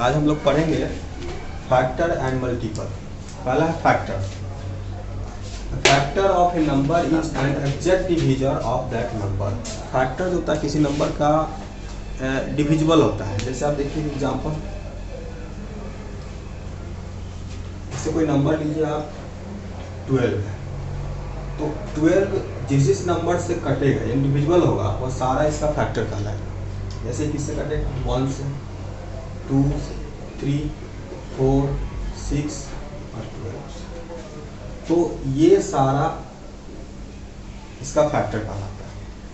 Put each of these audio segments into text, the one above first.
आज हम लोग पढ़ेंगे फैक्टर एंड मल्टीपल। पहला है factor. Factor of a number is an exact divisor of that number. Factor जो होता है किसी नंबर का डिविजिबल होता है। जैसे आप देखिए एग्जांपल, जैसे कोई नंबर लीजिए आप 12 है, तो 12 जिस नंबर से कटेगा यानी डिविजिबल होगा वो सारा इसका फैक्टर कहलाएगा। जैसे किससे कटेगा, 1 से, 2 से, 3, 4, 6 और 12। तो ये सारा इसका फैक्टर कहलाता है।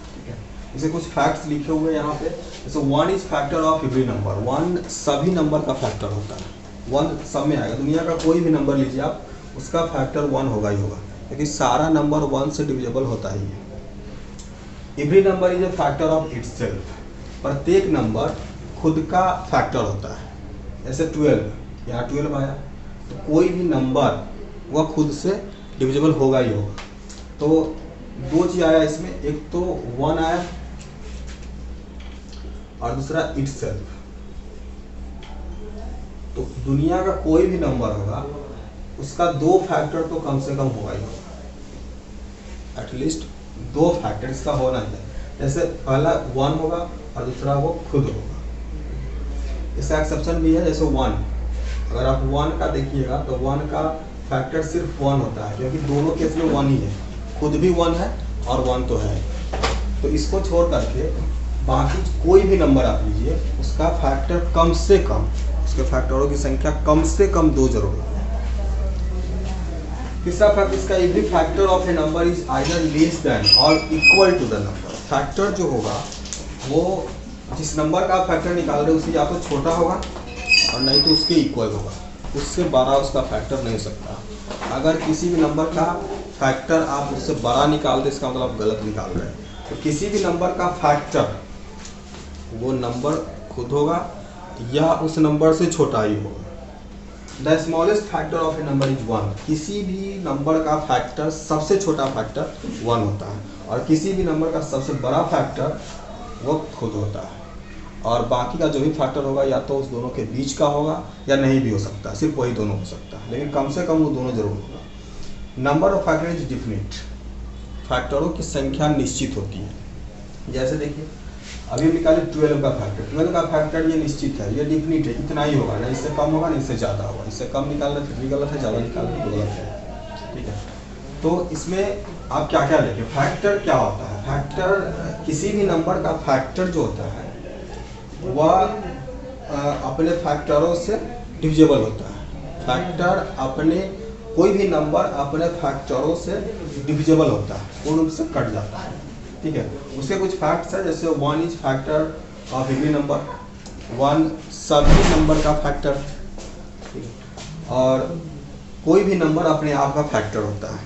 ठीक है, जैसे कुछ फैक्ट्स लिखे हुए हैं यहाँ पे। जैसे 1 is factor of every number. 1 सभी नंबर का फैक्टर होता है। 1 सब में आएगा। दुनिया का कोई भी नंबर लीजिए आप, उसका फैक्टर 1 होगा ही होगा, क्योंकि सारा नंबर 1 से डिविजिबल होता ही है। Every number is a factor of itself. प्रत्येक नंबर खुद का फैक्टर होता है। जैसे 12, यहाँ 12 आया, तो कोई भी नंबर वह खुद से डिविजिबल होगा ही होगा। तो दो चीज आया इसमें, एक तो 1 आया और दूसरा इटसेल्फ। तो दुनिया का कोई भी नंबर होगा उसका 2 फैक्टर तो कम से कम होगा ही होगा। एटलीस्ट 2 फैक्टर इसका होना चाहिए। जैसे पहला 1 होगा और दूसरा वो खुद होगा। इसका एक्सेप्शन भी है। जैसे 1, अगर आप 1 का देखिएगा तो 1 का फैक्टर सिर्फ 1 होता है, क्योंकि दोनों केस में 1 ही है। खुद भी 1 है और 1 तो है। तो इसको छोड़ करके बाकी कोई भी नंबर आप लीजिए, उसका फैक्टर कम से कम, उसके फैक्टरों की संख्या कम से कम 2 जरूर होगी। तीसरा फैक्टर इसका, every factor of a number is either less than और equal to the number. Factor जो होगा वो जिस नंबर का आप फैक्टर निकाल रहे हो उससे या तो छोटा होगा और नहीं तो उसके इक्वल होगा। उससे बड़ा उसका फैक्टर नहीं हो सकता। अगर किसी भी नंबर का फैक्टर आप उससे बड़ा निकाल दे, इसका मतलब आप गलत निकाल रहे हैं। तो किसी भी नंबर का फैक्टर वो नंबर खुद होगा या उस नंबर से छोटा ही होगा। The smallest factor of a number is 1। किसी भी नंबर का फैक्टर, सबसे छोटा फैक्टर 1 होता है, और किसी भी नंबर का सबसे बड़ा फैक्टर वो खुद होता है। और बाकी का जो भी फैक्टर होगा या तो उस दोनों के बीच का होगा या नहीं भी हो सकता, सिर्फ वही दोनों हो सकता है, लेकिन कम से कम वो दोनों जरूर होगा। Number of factor is definite. फैक्टरों की संख्या निश्चित होती है। जैसे देखिए अभी निकाले 12 का फैक्टर। 12 का फैक्टर ये निश्चित है, ये डिफिनिट है, इतना ही होगा, ना इससे कम होगा ना इससे ज़्यादा होगा। इससे कम निकाल रहे फिर भी गलत है, ज़्यादा निकाल रहे तो गलत है। ठीक है, तो इसमें आप क्या क्या लेंगे। फैक्टर क्या होता है, फैक्टर किसी भी नंबर का फैक्टर जो होता है वह अपने फैक्टरों से डिविजिबल होता है। फैक्टर अपने, कोई भी नंबर अपने फैक्टरों से डिविजिबल होता है, पूर्ण रूप से कट जाता है। ठीक है, उसके कुछ फैक्ट्स है। जैसे 1 is factor of every number. 1 सभी नंबर का फैक्टर। और कोई भी नंबर अपने आप का फैक्टर होता है।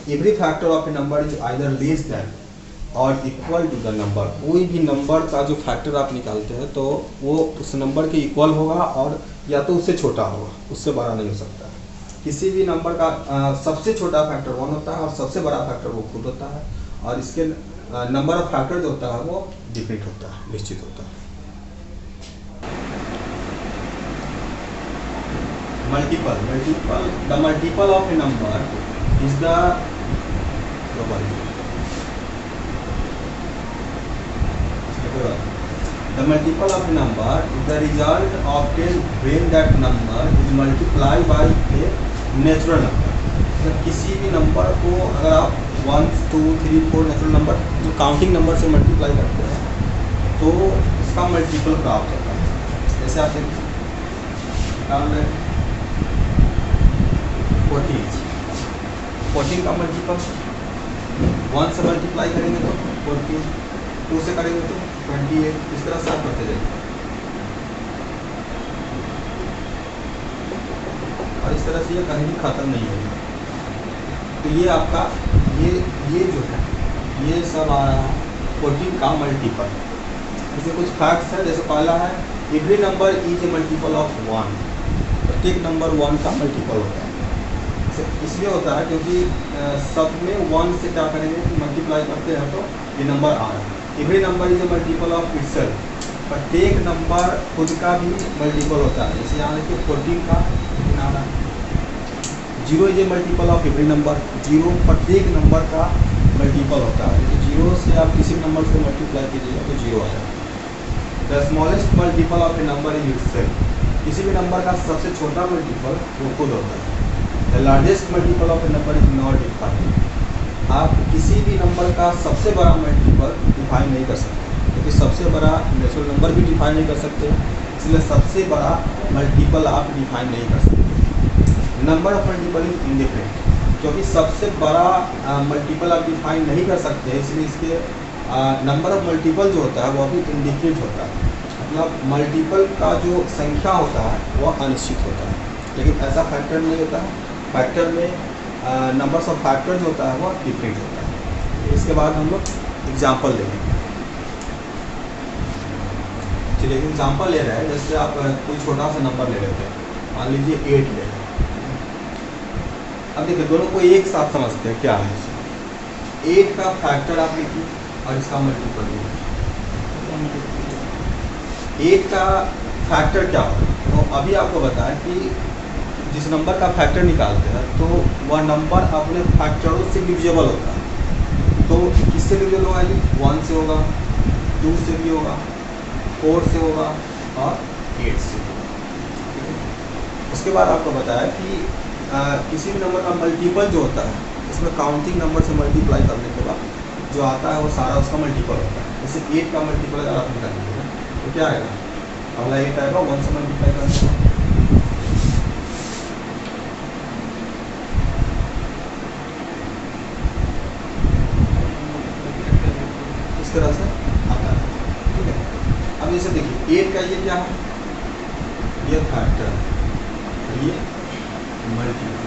Every factor of a number is either less than और इक्वल टू द नंबर। कोई भी नंबर का जो फैक्टर आप निकालते हैं तो वो उस नंबर के इक्वल होगा और या तो उससे छोटा होगा, उससे बड़ा नहीं हो सकता। किसी भी नंबर का सबसे छोटा फैक्टर 1 होता है और सबसे बड़ा फैक्टर वो खुद होता है। और इसके नंबर ऑफ फैक्टर जो होता है वो डिफिनिट होता है, निश्चित होता है। Multiple. The multiple of a number is the probability. The multiple of a number is the result obtained when that number is multiplied by a natural number। तो किसी भी नंबर को अगर आप 1, 2, 3, 4 नेचुरल नंबर जो काउंटिंग नंबर से multiply करते हैं तो इसका मल्टीपल प्राप्त होता है। जैसे आप देखिए 14 का मल्टीपल 1 से मल्टीप्लाई करेंगे तो 14, 2 से करेंगे तो 28, इस तरह से आप करते जाएंगे। और इस तरह से ये कहीं भी खत्म नहीं होगा। तो ये आपका ये जो है ये सब आ रहा है 14 का मल्टीपल। इसमें कुछ फैक्ट्स है। जैसे पहला है every number is a multiple of 1। प्रत्येक नंबर 1 का मल्टीपल होता है। इसलिए होता है क्योंकि सब में 1 से क्या करेंगे, मल्टीप्लाई करते हैं तो ये नंबर आ रहा है। Every number is a multiple of itself. प्रत्येक नंबर खुद का भी मल्टीपल होता है। जैसे यहाँ देखिए 14 का आ रहा है, 0 is a multiple of every number. 0 प्रत्येक नंबर का मल्टीपल होता है। तो 0 से आप किसी नंबर से मल्टीप्लाई कीजिएगा तो 0 आएगा। The smallest multiple of a number is itself. किसी भी नंबर का सबसे छोटा मल्टीपल वो खुद होता है। The largest multiple of a number is not defined. आप किसी भी नंबर का सबसे बड़ा मल्टीपल डिफाइन नहीं कर सकते, क्योंकि सबसे बड़ा नेचुरल नंबर भी डिफाइन नहीं कर सकते, इसलिए सबसे बड़ा मल्टीपल आप डिफाइन नहीं कर सकते। Number of multiple is indifferent, क्योंकि सबसे बड़ा मल्टीपल आप डिफाइन नहीं कर सकते, इसलिए इसके नंबर ऑफ मल्टीपल जो होता है वो अभी इंडिफरेंट होता है। मतलब मल्टीपल का जो संख्या होता है वह अनिश्चित होता है, लेकिन ऐसा फैक्टर नहीं होता है। फैक्टर में नंबर्स ऑफ फैक्टर जो होता है वो डिफरेंट होता है। इसके बाद हम लोग एग्जाम्पल लेंगे। चलिए एग्जाम्पल ले रहे हैं, जैसे आप कोई छोटा सा नंबर ले लेते हैं, मान लीजिए 8 ले लें। अब देखिए दोनों को एक साथ समझते हैं क्या है। 8 का फैक्टर आप लिखिए और इसका मल्टीपल लिखिए। 8 का फैक्टर क्या होगा, तो अभी आपको बताया कि जिस नंबर का फैक्टर निकालते हैं तो वह नंबर अपने फैक्टरों से डिविजिबल होता है। तो किससे डिविजिबल होगा, ये 1 से होगा, 2 से भी होगा, 4 से होगा और 8 से होगा। उसके बाद आपको बताया कि किसी भी नंबर का मल्टीपल जो होता है, इसमें काउंटिंग नंबर से मल्टीप्लाई करने के बाद जो आता है वो सारा उसका मल्टीपल होता है। जैसे 8 का मल्टीपल अगर आप निकालेंगे तो क्या आएगा, अगला 8 आएगा 1 से मल्टीप्लाई करने। इस तरह से आता है, ठीक है। अब जैसे देखिए 8 का ये क्या है, ये फैक्टर, ये मल्टीपल।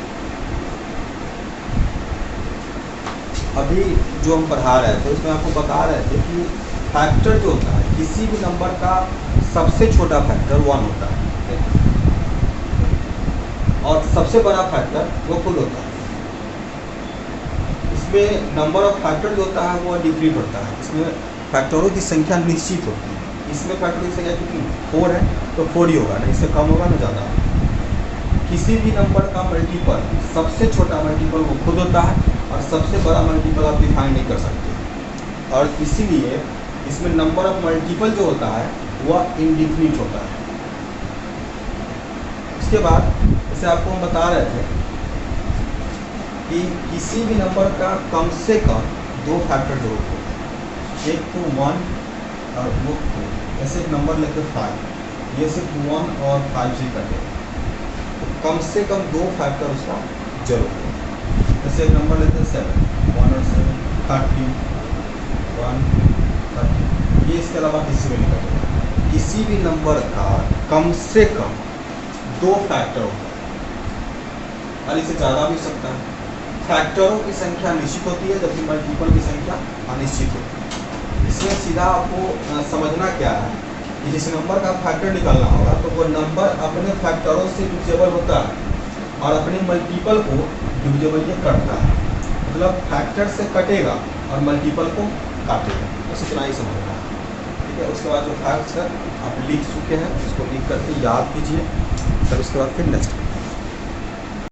अभी जो हम पढ़ा रहे थे उसमें आपको बता रहे थे कि फैक्टर जो होता है किसी भी नंबर का सबसे छोटा फैक्टर 1 होता है और सबसे बड़ा फैक्टर वो खुद होता है। इसमें नंबर ऑफ फैक्टर जो होता है वो डिफरेंट होता है। इसमें फैक्टरों की संख्या निश्चित होती है। इसमें फैक्टरों की संख्या कितनी 4 है तो 4 ही होगा, ना इससे कम होगा ना ज़्यादा। किसी भी नंबर का मल्टीपल सबसे छोटा मल्टीपल वो खुद होता है और सबसे बड़ा मल्टीपल आप डिफाइन नहीं कर सकते, और इसीलिए इसमें नंबर ऑफ मल्टीपल जो होता है वह इनडिफिनिट होता है। उसके बाद जैसे आपको हम बता रहे थे कि किसी भी नंबर का कम से कम 2 फैक्टर जरूर होता है, एक तो 1 और वो 2। ऐसे एक नंबर लेते 5, ये सिर्फ 1 और 5 से कटे, तो कम से कम 2 फैक्टर उसका जरूर होगा। जैसे एक नंबर लेते हैं 7, 1 और 7 13, 1 13, ये इसके अलावा किसी में नहीं कटेगा। किसी भी नंबर का कम से कम 2 फैक्टर होता है और इससे ज़्यादा भी सकता है। फैक्टरों की संख्या निश्चित होती है जबकि मल्टीपल की संख्या अनिश्चित होती है। इसमें सीधा आपको समझना क्या है कि जिस नंबर का फैक्टर निकालना होगा तो वो नंबर अपने फैक्टरों से डिविजिबल होता है और अपने मल्टीपल को डिविजिबल ये करता है। मतलब फैक्टर से कटेगा और मल्टीपल को काटेगा, बस इतना ही समझना है, ठीक है। उसके बाद जो फैक्ट्स है आप लिख चुके हैं उसको लिख करके याद कीजिए, फिर उसके बाद फिर नेक्स्ट